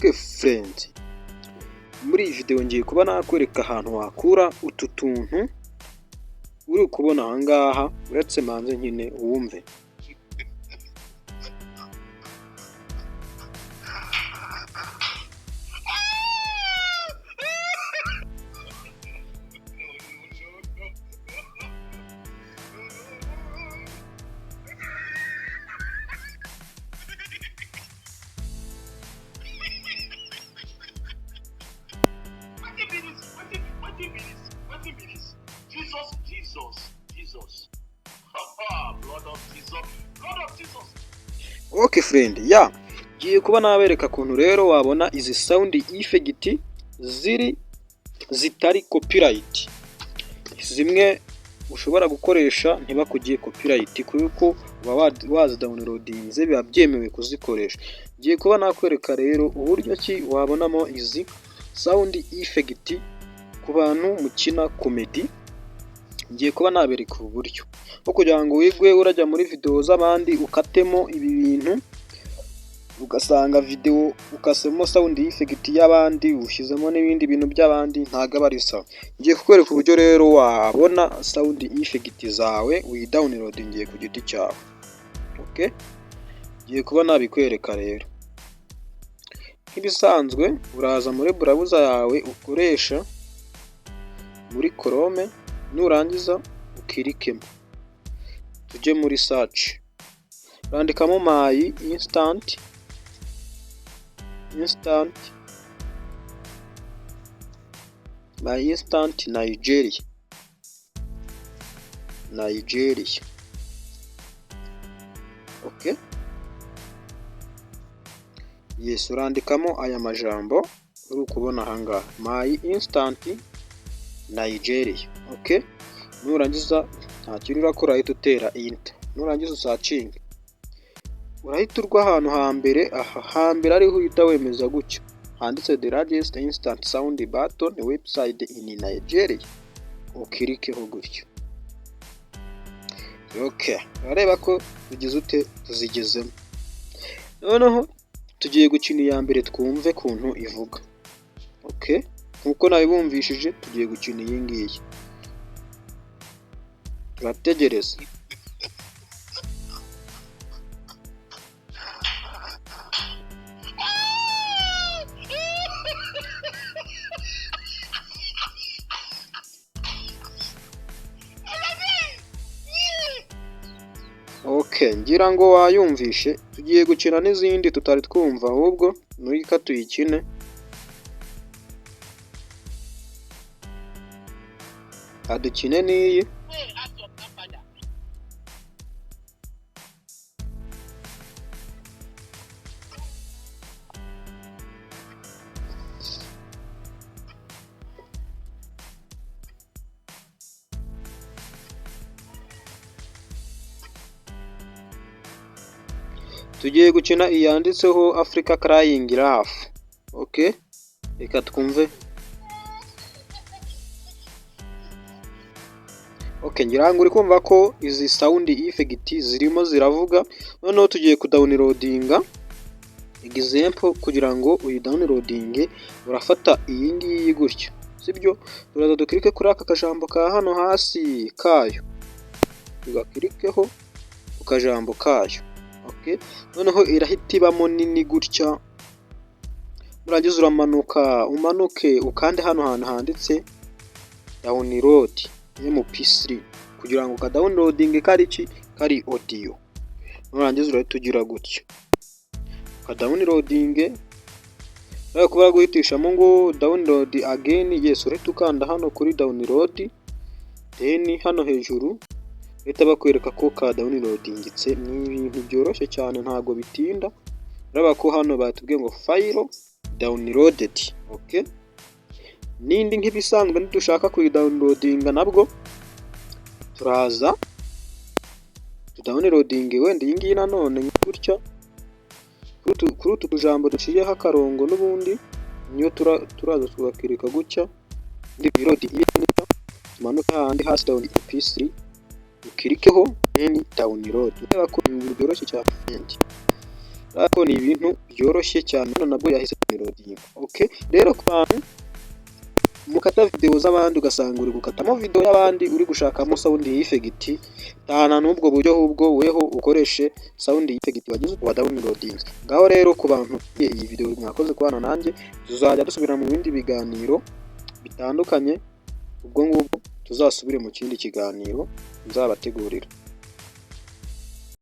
Okay friend, muri iyi video ngiye kuba nakwereka ahantu wakura utu tuntu uri kubona aha ngaha, uretse manze nyine wumve. Okay friend, ngiye kuba nabereka ukuntu rero wabona izi sound effect zitari copyright, zimwe ushobora gukoresha ntibakugiye copyright kuko uba wazidownloadinze biba byemewe kuzikoresha. Ngiye kuba nakwereka rero uburyo ki wabonamo izi sound effect ku bantu mukina comedy. Ngiye kuba nabereka ubu buryo bwo kugira ngo wigwe urajya muri video z'abandi ukatemo ibi bintu, ugasanga video ukasemo sound effect y'abandi ushyizemo n'ibindi bintu by'abandi, ntago aba ari sawa. Ngiye kukwereka uburyo rero wabona sound effect zawe widownloadingiye ku giti cyawe. Okay, ngiye kuba nabikwereka rero. Nk'ibisanzwe uraza muri browser yawe ukoresha muri Chrome, nurangiza ukirikemo, tujye muri search, urandikamo my instant Nigeria. Okay, yes, urandikamo aya majambo uri kubona aha ngaha, my instant Nigeria. Okay, nurangiza nta kintu urakora, ahita utera enter, nurangiza usearching, urahita urwa ahantu hambere ariho uhita wemeza gutyo handitse the largest instant sound button website in Nigeria, ukirikeho gutyo. Okay, urareba ko tugize ute, tuzigezemo. Noneho tugiye gukina iya mbere twumve kuntu ivuga. Okay, nkuko nabibumvishije tugiye gukina iyi ngiyi, turategereza. Okay, ngira ngo wayumvishe. Tugiye gukina n'izindi tutari twumva, ahubwo nurika tuyikine. Adukine n'iyi. Tugiye gukina iyanditseho Africa Crying Laugh. Okay, reka twumve. Okay, ngira ngo uri kumva ko izi sound effect zirimo ziravuga. Noneho tugiye kudownloadinga example kugira ngo uyidownloadinge. Urafata iyi ngiyi gutyo, sibyo? Turaza dukirike kuri aka kajambo ka hano hasi kayo, tugakirikeho ku kajambo kayo. Okay, noneho irahita ibamo nini gutya. Nurangiza uramanuka, umanuke ukande hano hantu handitse download MP3 kugira ngo ka downloading kari audio. Nurangiza urahita ugira gutyo ka downloading. Nawe kuba guhitishamo ngo download again, yes, urahita ukanda hano kuri download, then hano hejuru leta bakwereka ko ka downloadingitse. Ni ibintu byoroshye cyane, ntago bitinda. Uraba ko hano batubwiye ngo file downloaded. Okay, nindi nk'ibisanzwe ntidushaka kuyidownloadinga nabwo turaza downloading wenda iyi ngiyi nanone gutya kuri utu tujambo duciyeho akarongo, n'ubundi niyo turaza tugakirika gutya ndi reload iyi tumanuka handi hasi down MP3 ukirikeho then download. Ureba ko ibintu byoroshye cyane. ariko ni ibintu byoroshye cyane nabwo yahise downloading. Okay, rero ku bantu mukata video z'abandi ugasanga uri gukatamo video y'abandi uri gushakamo sound effect, tahana n'ubwo buryo ahubwo weho ukoreshe sound effect wagize wa downloading. Ngaho rero ku bantu iyi video mwakoze kubana nanjye, tuzajya dusubira mu bindi biganiro bitandukanye, ubwo ngubwo tuzasubire mu kindi kiganiro nzabategurira.